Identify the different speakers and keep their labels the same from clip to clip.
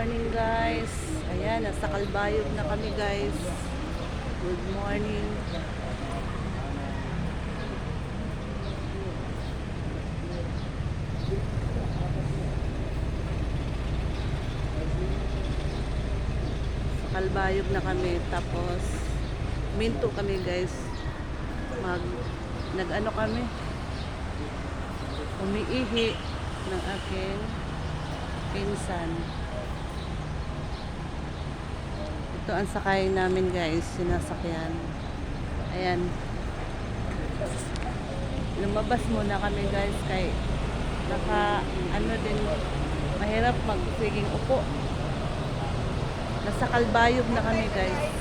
Speaker 1: morning guys. Ayan, nasa Kalbayog na kami guys. Good morning. Sa Kalbayog na kami. Tapos, minto kami guys. Nag-ano kami. Umiihi ng aking pinsan. Ito ang sakay namin guys, sinasakyan. Ayan. Lumabas muna kami guys kay ano din, mahirap magsiging upo. Nasa Kalbayog na kami guys.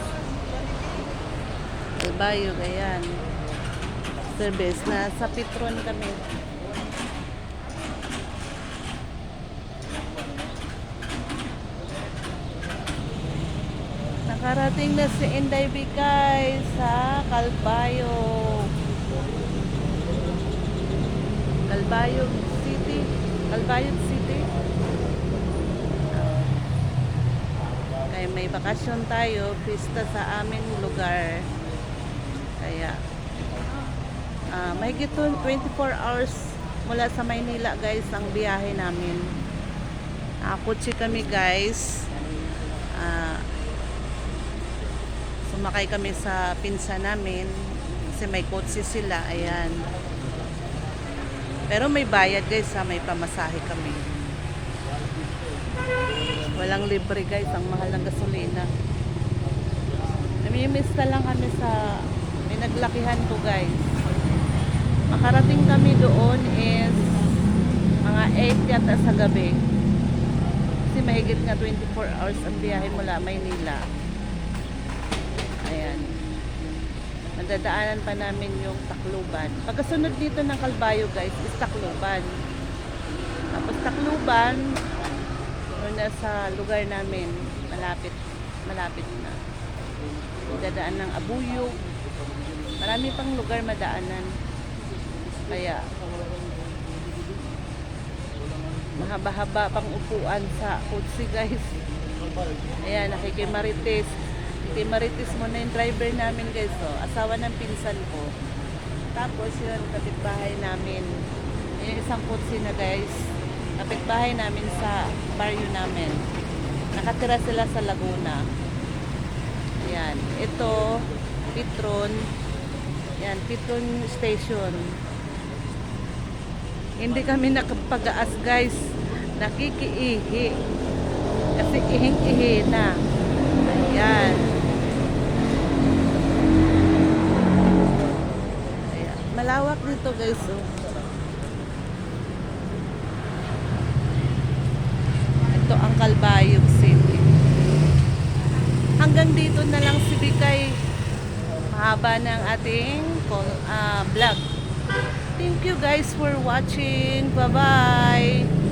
Speaker 1: Kalbayog, ayan. Service, nasa Petron kami. Nakarating na si Inday Bikay sa Kalbayog. Kalbayog City. Kalbayog City. Kaya may bakasyon tayo, pista sa aming lugar. Kaya mahigit 24 hours mula sa Maynila guys ang biyahe namin. Kutsi kami guys. Sumakay kami sa pinsan namin kasi may kotse sila, ayan. Pero may bayad guys, may pamasahe kami. Walang libre guys, ang mahal ng gasolina. Namimiss na lang kami sa pinaglakihan ko guys. Makarating kami doon is mga 8 yata sa gabi. Kasi mahigit nga 24 hours ang biyahe mula Maynila. Ayan. Nadadaanan pa namin yung Tacloban. Pagkasunod dito ng Kalbayog guys is Tacloban. Tapos Tacloban, doon na sa lugar namin, malapit na. Dadaan ng Abuyog. Marami pang lugar madaanan. Kaya mahaba-haba pang upuan sa kotse guys. Ayan, nakikimarites. Marites mo na yung driver namin guys, so asawa ng pinsan ko. Tapos yun, kapitbahay namin, yung isang kotse na guys, kapitbahay namin sa barrio namin. Nakatira sila sa Laguna. Ayan, ito Petron. Ayan, Petron Station. Hindi kami nakapag-aas guys, nakikiihi kasi ihing-ihi na. Ayan. Malawak dito guys, oh. Ito ang Kalbayog City. Hanggang dito na lang si Bikay. Mahaba ng ating vlog. Thank you guys for watching. Bye bye.